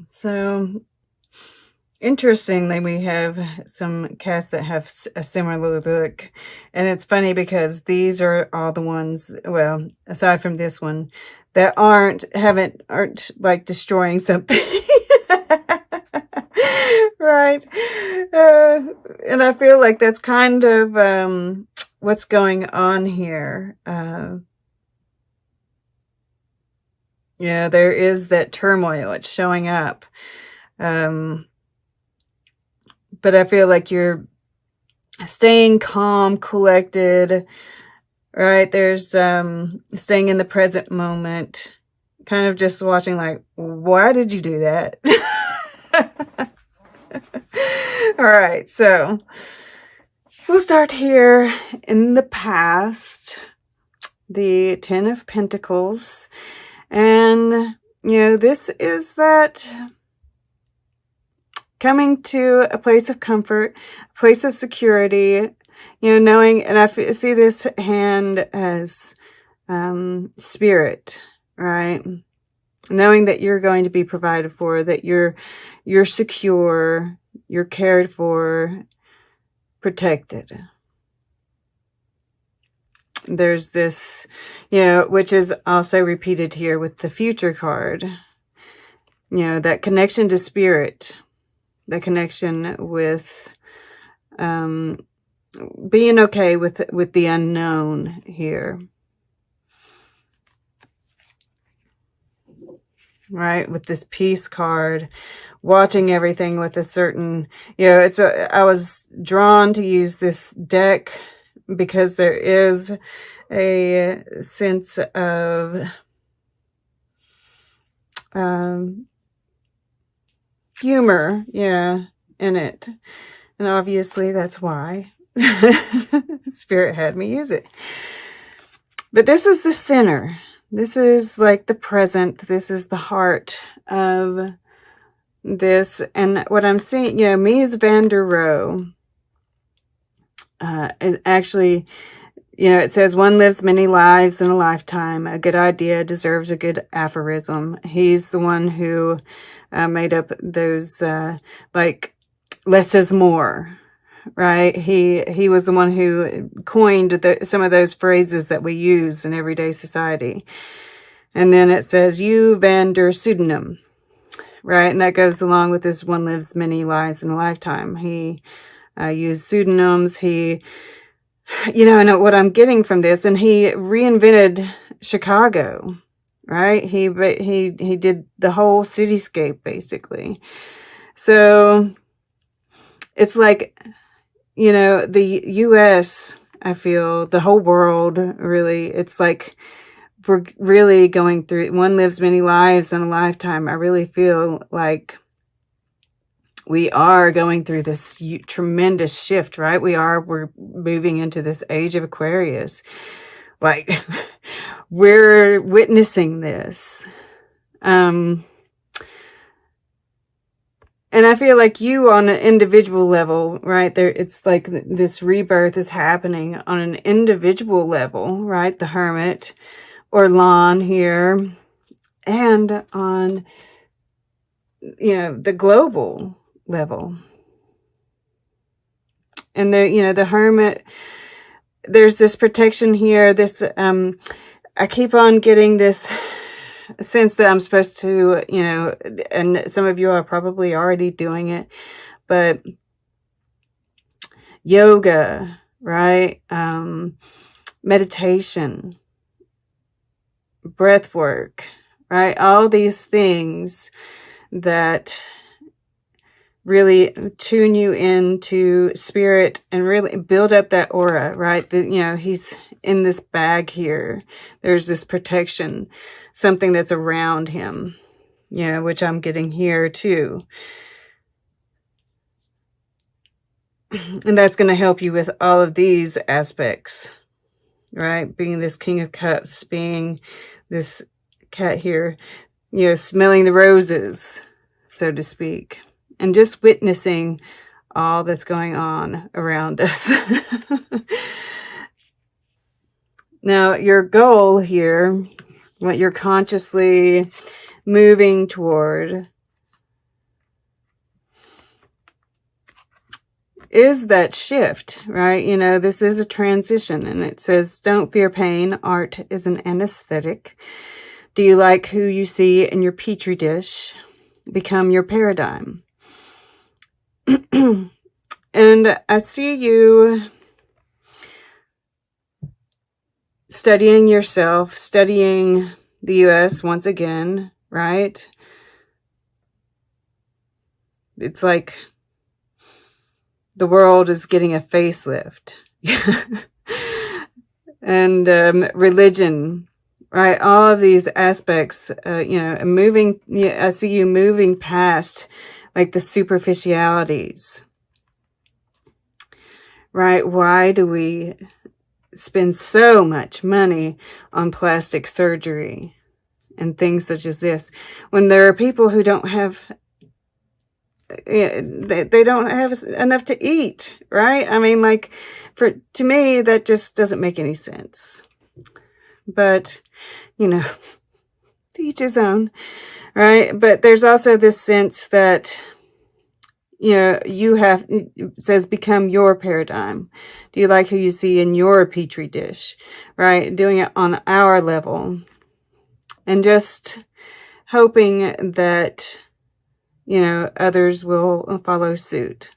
So, interestingly, we have some cats that have a similar look. And it's funny because these are all the ones, well, aside from this one, that aren't like destroying something. Right. Uh, and I feel like that's kind of what's going on here. Yeah, there is that turmoil. It's showing up. Um, but I feel like you're staying calm, collected, right? There's staying in the present moment, kind of just watching like, why did you do that? All right, so we'll start here in the past, the Ten of Pentacles. And, this is that coming to a place of comfort, a place of security, knowing, and I see this hand as spirit, right? Knowing that you're going to be provided for, that you're secure, you're cared for, protected. There's this, which is also repeated here with the Future card. That connection to spirit, the connection with being okay with the unknown here. Right, with this peace card, watching everything with a certain, I was drawn to use this deck because there is a sense of humor, in it. And obviously that's why Spirit had me use it. But this is the center. This is like the present. This is the heart of this. And what I'm seeing, Mies van der Rohe, is actually, it says one lives many lives in a lifetime. A good idea deserves a good aphorism. He's the one who made up those, like, less is more. Right? He was the one who coined some of those phrases that we use in everyday society. And then it says, you van der pseudonym, right? And that goes along with this one lives many lives in a lifetime. He used pseudonyms. He, and what I'm getting from this, and he reinvented Chicago, right? He did the whole cityscape, basically. So it's like, the U.S., I feel, the whole world, really, it's like we're really going through, one lives many lives in a lifetime. I really feel like we are going through this tremendous shift, right? We're moving into this age of Aquarius. Like, we're witnessing this. And I feel like you on an individual level, right? It's like this rebirth is happening on an individual level, right? The Hermit or Lon here. And on, the global level. And the Hermit, there's this protection here. This, I keep on getting this sense that I'm supposed to, and some of you are probably already doing it, but yoga, right? Meditation, breath work, right? All these things that really tune you into spirit and really build up that aura, right? He's in this bag here. There's this protection, something that's around him, which I'm getting here too. And that's going to help you with all of these aspects, right? Being this King of Cups, being this cat here, smelling the roses, so to speak. And just witnessing all that's going on around us. Now, your goal here, what you're consciously moving toward, is that shift, right? You know, this is a transition, and it says, don't fear pain. Art is an anesthetic. Do you like who you see in your petri dish? Become your paradigm. And I see you studying yourself, studying the U.S. once again, right? It's like the world is getting a facelift. And religion, right? All of these aspects, you know, moving, I see you moving past like the superficialities, right? Why do we spend so much money on plastic surgery and things such as this when there are people who don't have, they don't have enough to eat, right? I mean, like, to me, that just doesn't make any sense. But, you know, to each his own, right? But there's also this sense that, you know, it says become your paradigm. Do you like who you see in your petri dish, right? Doing it on our level and just hoping that, you know, others will follow suit.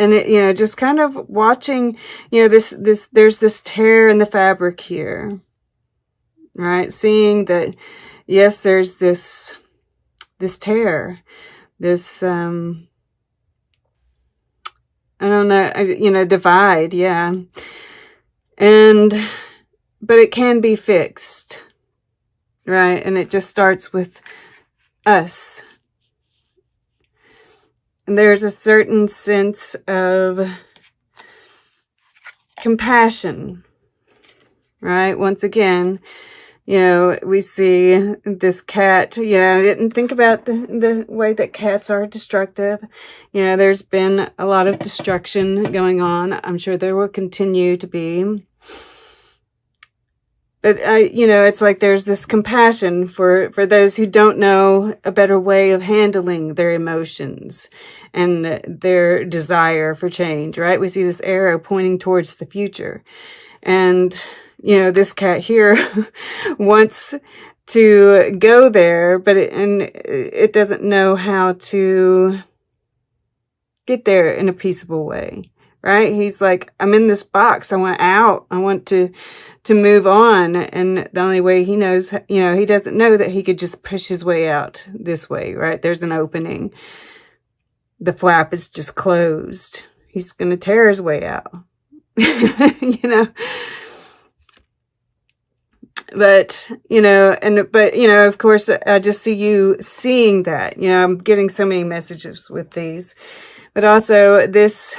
And it, you know, just kind of watching, you know, there's this tear in the fabric here, right? Seeing that, yes, there's this tear, this, I don't know, you know, divide. Yeah. But it can be fixed, right? And it just starts with us. And there's a certain sense of compassion, right? Once again, you know, we see this cat. You know, I didn't think about the way that cats are destructive. You know, there's been a lot of destruction going on. I'm sure there will continue to be. But you know, it's like there's this compassion for those who don't know a better way of handling their emotions and their desire for change, right? We see this arrow pointing towards the future. And, you know, this cat here wants to go there, but it doesn't know how to get there in a peaceable way. Right? He's like, I'm in this box. I want out. I want to move on. And the only way he knows, you know, he doesn't know that he could just push his way out this way, right? There's an opening. The flap is just closed. He's going to tear his way out, you know? But, you know, but, you know, of course, I just see you seeing that, you know, I'm getting so many messages with these, but also this,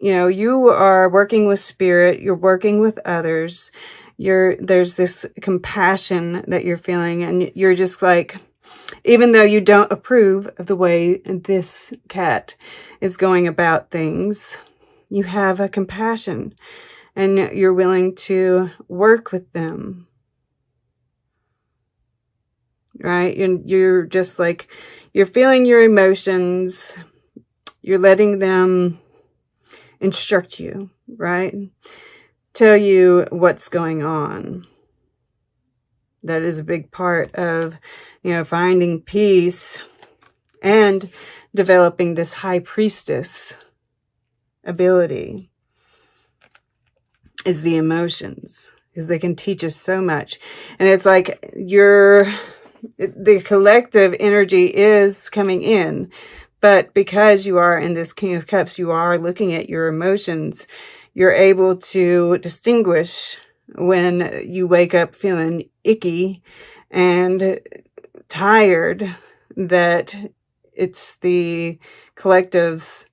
you know, you are working with spirit, you're working with others, there's this compassion that you're feeling, and you're just like, even though you don't approve of the way this cat is going about things, you have a compassion and you're willing to work with them, right? You're just like, you're feeling your emotions, you're letting them instruct you, right? Tell you what's going on. That is a big part of, you know, finding peace and developing this high priestess ability is the emotions, because they can teach us so much. And it's like the collective energy is coming in, but because you are in this King of Cups, you are looking at your emotions. You're able to distinguish when you wake up feeling icky and tired, that it's the collective's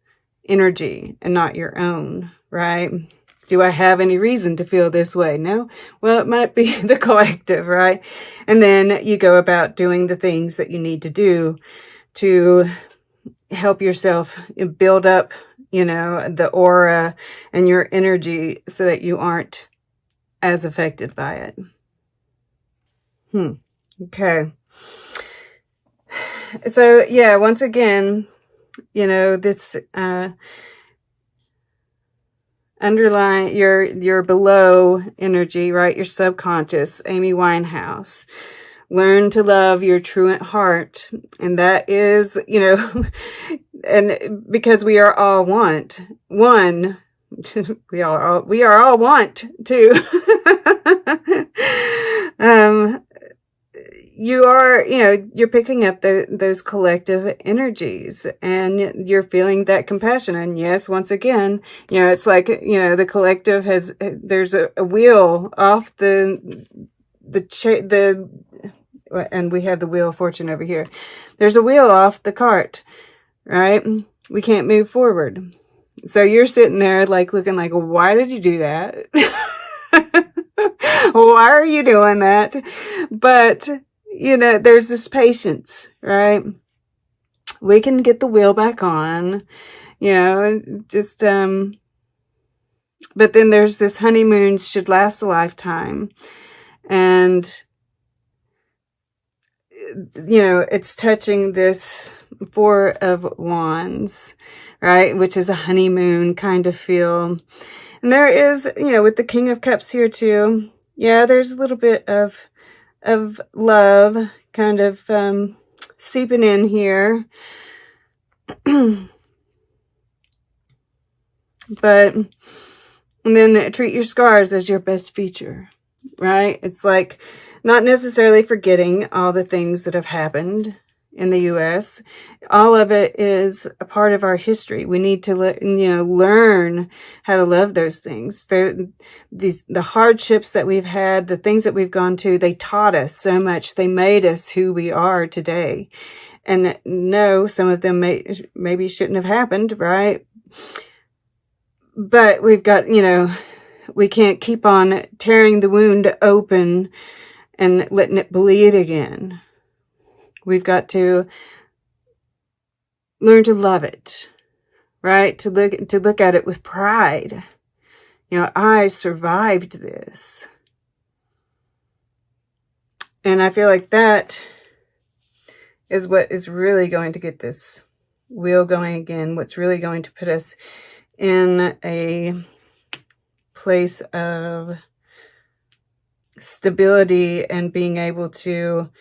energy and not your own, right? Do I have any reason to feel this way? No? Well, it might be the collective, right? And then you go about doing the things that you need to do to help yourself build up, you know, the aura and your energy so that you aren't as affected by it. Okay. So, yeah, once again, You know, this underlying your below energy, right? Your subconscious, Amy Winehouse. Learn to love your truant heart. And that is, you know, and because we are all one, we are all want to. You are, you know, you're picking up those collective energies, and you're feeling that compassion. And yes, once again, you know, it's like, you know, the collective has, there's a wheel off and we have the wheel of fortune over here. There's a wheel off the cart, right? We can't move forward. So you're sitting there like looking like, why did you do that? Why are you doing that? But, you know, there's this patience, right? We can get the wheel back on, you know, just, but then there's this honeymoon should last a lifetime. And, you know, it's touching this Four of Wands, right? Which is a honeymoon kind of feel. And there is, you know, with the King of Cups here too. Yeah, there's a little bit of love kind of seeping in here. But, and then treat your scars as your best feature, right? It's like not necessarily forgetting all the things that have happened in the U.S. All of it is a part of our history. We need to, learn how to love those things. The hardships that we've had, the things that we've gone to, they taught us so much. They made us who we are today. And no, some of them maybe shouldn't have happened, right? But we've got, we can't keep on tearing the wound open and letting it bleed again. We've got to learn to love it, right? To look at it with pride. I survived this. And I feel like that is what is really going to get this wheel going again. What's really going to put us in a place of stability and being able to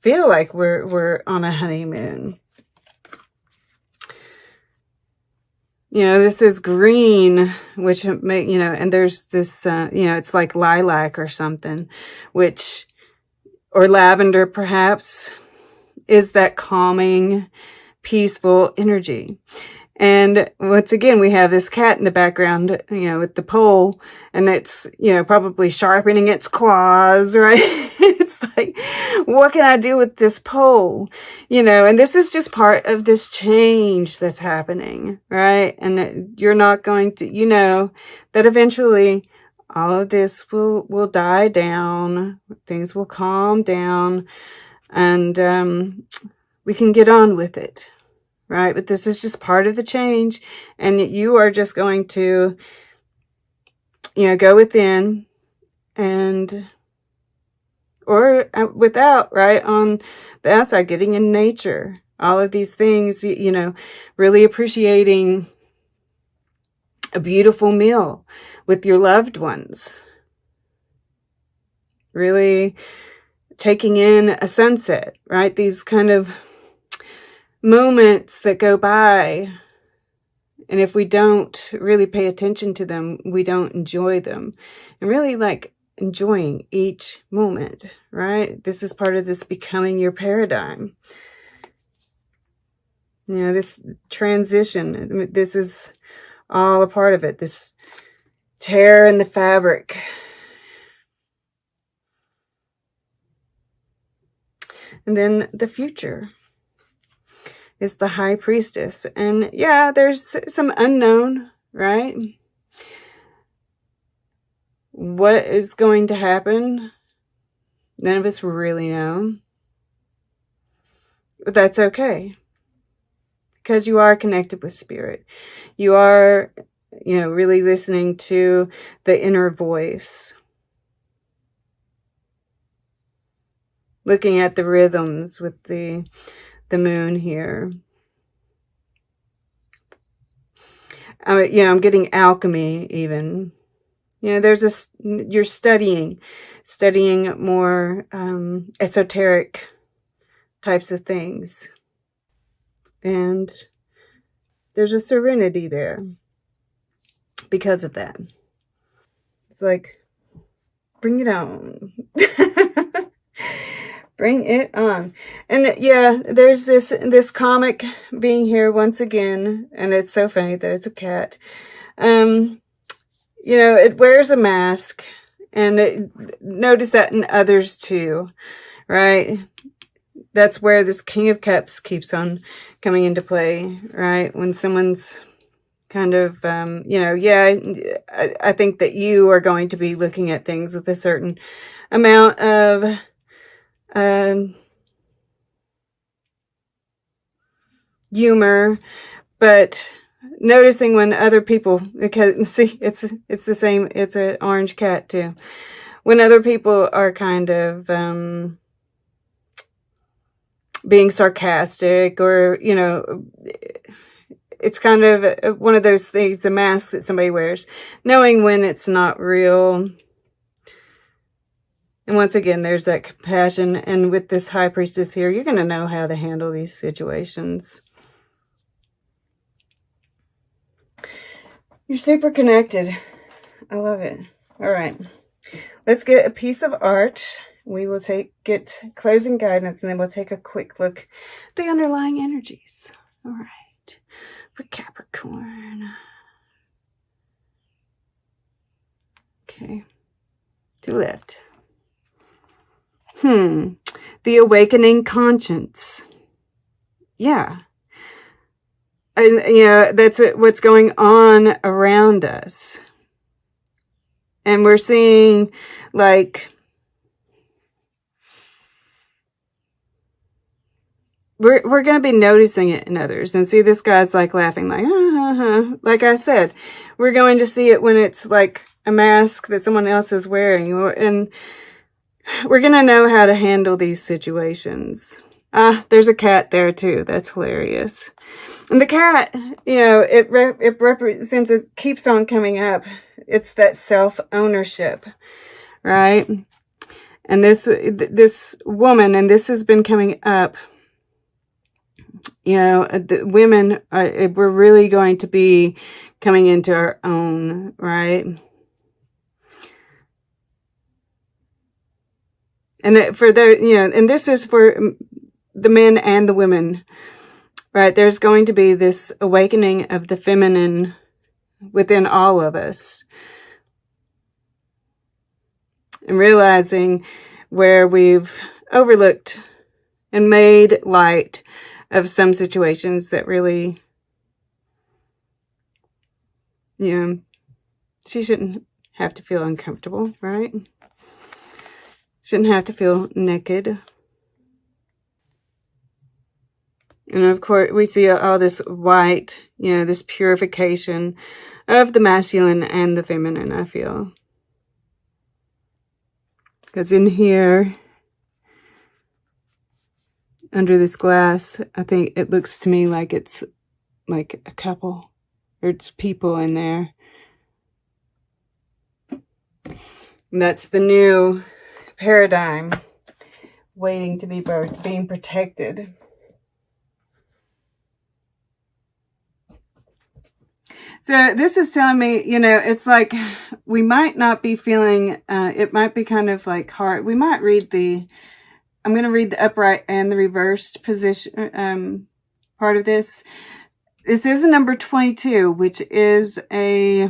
feel like we're on a honeymoon. This is green, which may, and there's this, it's like lilac or something, or lavender perhaps, is that calming, peaceful energy. And once again, we have this cat in the background, with the pole, and it's, probably sharpening its claws, right? It's like, what can I do with this pole? And this is just part of this change that's happening, right? And you're not going to, that eventually all of this will die down, things will calm down, and we can get on with it. Right? But this is just part of the change. And you are just going to, go within or without, right? On the outside, getting in nature, all of these things, really appreciating a beautiful meal with your loved ones. Really taking in a sunset, right? These kind of moments that go by, and if we don't really pay attention to them, we don't enjoy them. And really enjoying each moment, right? This is part of this becoming your paradigm. This transition, this is all a part of it, this tear in the fabric. And then the future is the High Priestess. And yeah, there's some unknown, right? What is going to happen? None of us really know. But that's okay. Because you are connected with spirit. You are, really listening to the inner voice. Looking at the rhythms with the the moon here. I'm getting alchemy even. There's this, you're studying more esoteric types of things. And there's a serenity there because of that. It's like, bring it on. Bring it on. And yeah, there's this comic being here once again, and it's so funny that it's a cat. It wears a mask, and notice that in others too, right? That's where this King of Cups keeps on coming into play, right? When someone's kind of, I think that you are going to be looking at things with a certain amount of humor, but noticing when other people, because see, it's the same, it's an orange cat too. When other people are kind of being sarcastic, or it's kind of one of those things, a mask that somebody wears, knowing when it's not real. And once again, there's that compassion. And with this High Priestess here, you're going to know how to handle these situations. You're super connected. I love it. All right. Let's get a piece of art. We will get closing guidance, and then we'll take a quick look at the underlying energies. All right. For Capricorn. Okay. To left. The awakening conscience. Yeah. And, that's what's going on around us. And we're seeing, like, we're going to be noticing it in others. And see, this guy's like laughing, like, like I said, we're going to see it when it's like a mask that someone else is wearing. And we're going to know how to handle these situations. There's a cat there too. That's hilarious. And the cat, it represents, it keeps on coming up. It's that self-ownership, right? And this woman, and this has been coming up, the women, we're really going to be coming into our own, right? And and this is for the men and the women, right? There's going to be this awakening of the feminine within all of us. And realizing where we've overlooked and made light of some situations that really, she shouldn't have to feel uncomfortable, right? Shouldn't have to feel naked. And of course, we see all this white, this purification of the masculine and the feminine, I feel. Because in here, under this glass, I think it looks to me like it's like a couple, or it's people in there. And that's the new paradigm waiting to be birthed, being protected. So this is telling me, it's like we might not be feeling, it might be kind of like hard. We might read I'm going to read the upright and the reversed position part of this. This is number 22, which is a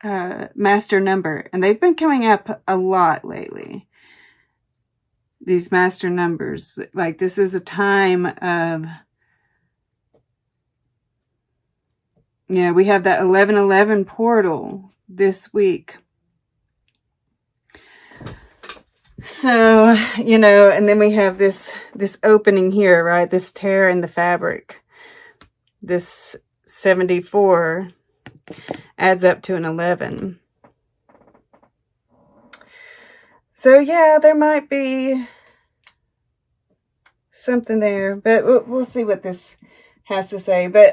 master number. And they've been coming up a lot lately. These master numbers. Like, this is a time of... we have that 1111 portal this week. So, and then we have this opening here, right? This tear in the fabric. This 74 adds up to an 11. So, yeah, there might be something there, but we'll see what this has to say. But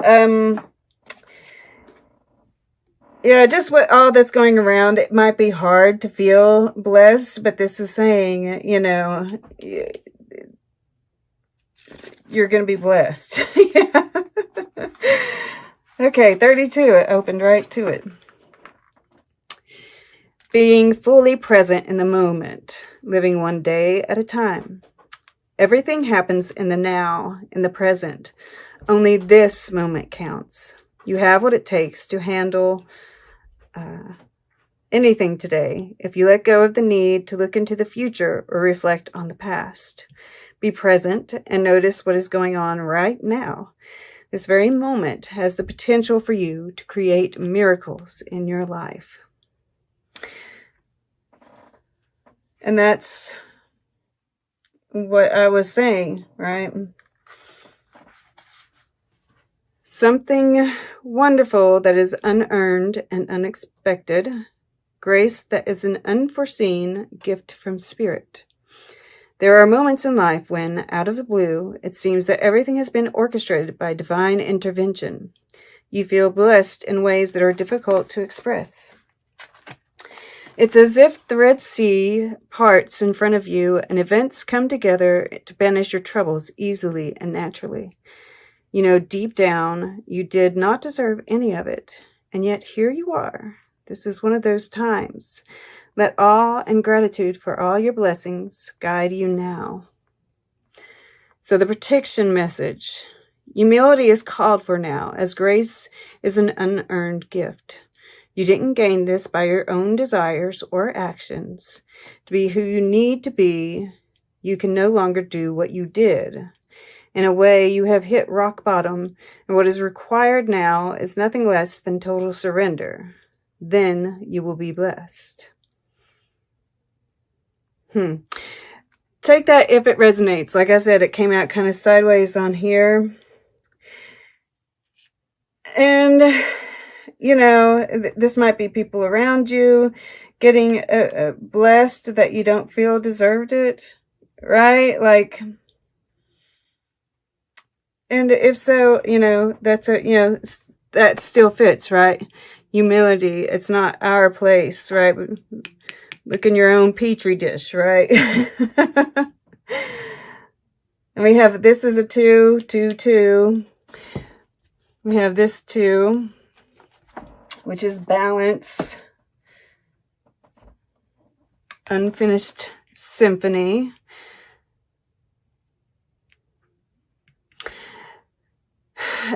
yeah, just what all that's going around, it might be hard to feel blessed, but this is saying, you know, you're going to be blessed. Yeah. Okay, 32, it opened right to it. Being fully present in the moment, living one day at a time. Everything happens in the now, in the present. Only this moment counts. You have what it takes to handle anything today if you let go of the need to look into the future or reflect on the past. Be present and notice what is going on right now. This very moment has the potential for you to create miracles in your life. And that's what I was saying, right? Something wonderful that is unearned and unexpected. Grace that is an unforeseen gift from Spirit. There are moments in life when, out of the blue, it seems that everything has been orchestrated by divine intervention. You feel blessed in ways that are difficult to express. It's as if the Red Sea parts in front of you and events come together to banish your troubles easily and naturally. You know, deep down, you did not deserve any of it, and yet here you are. This is one of those times. Let awe and gratitude for all your blessings guide you now. So the protection message. Humility is called for now, as grace is an unearned gift. You didn't gain this by your own desires or actions. To be who you need to be, you can no longer do what you did. In a way, you have hit rock bottom, and what is required now is nothing less than total surrender. Then you will be blessed. Take that if it resonates. Like I said, it came out kind of sideways on here. And, you know, this might be people around you getting blessed that you don't feel deserved it, right? Like, and if so, you know, that's a, you know, that still fits, right? Humility, it's not our place, right? Look in your own petri dish, right? And we have, this is a 2, 2, 2. We have this 2, which is balance. Unfinished symphony.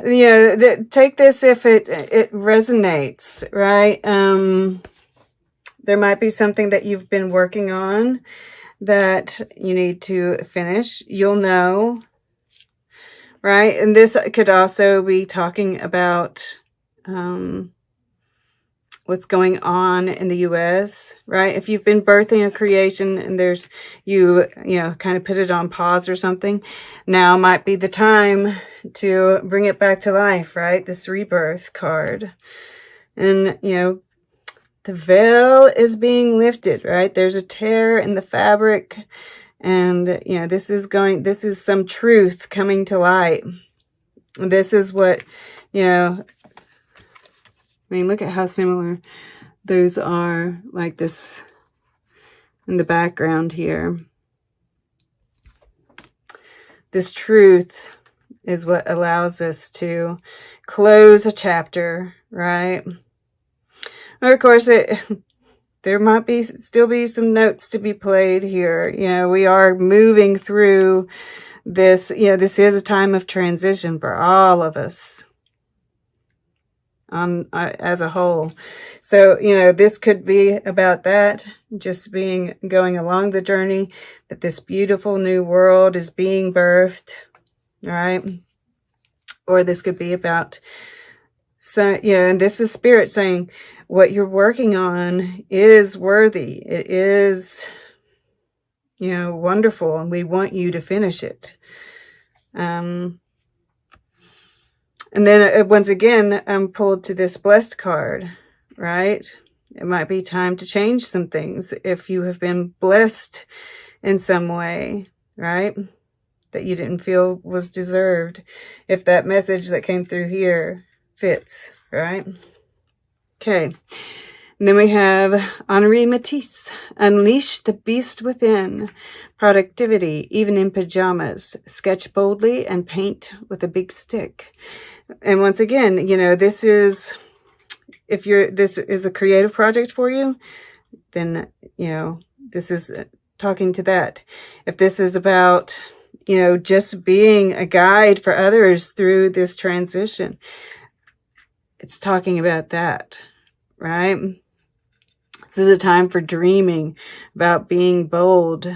You know, take this if it resonates, right? There might be something that you've been working on that you need to finish. You'll know, right? And this could also be talking about what's going on in the U.S., right? If you've been birthing a creation and there's, you know, kind of put it on pause or something, now might be the time to bring it back to life, right? This rebirth card. And, you know, the veil is being lifted, right? There's a tear in the fabric. And, you know, this is some truth coming to light. This is what, you know, I mean, look at how similar those are, like this in the background here. This truth is what allows us to close a chapter, right? Or of course, there might still be some notes to be played here. You know, we are moving through this. You know, this is a time of transition for all of us. As a whole. So, you know, this could be about that, just going along the journey, that this beautiful new world is being birthed, right? Or this could be about, so, you know, and this is Spirit saying what you're working on is worthy. It is, you know, wonderful, and we want you to finish it. And then once again, I'm pulled to this blessed card, right? It might be time to change some things if you have been blessed in some way, right? that you didn't feel was deserved. If that message that came through here fits, right? Okay. And then we have Henri Matisse. Unleash the beast within. Productivity, even in pajamas. Sketch boldly and paint with a big stick. And once again, you know, this is, if this is a creative project for you, then, you know, this is talking to that. If this is about, you know, just being a guide for others through this transition, it's talking about that, right? This is a time for dreaming, about being bold,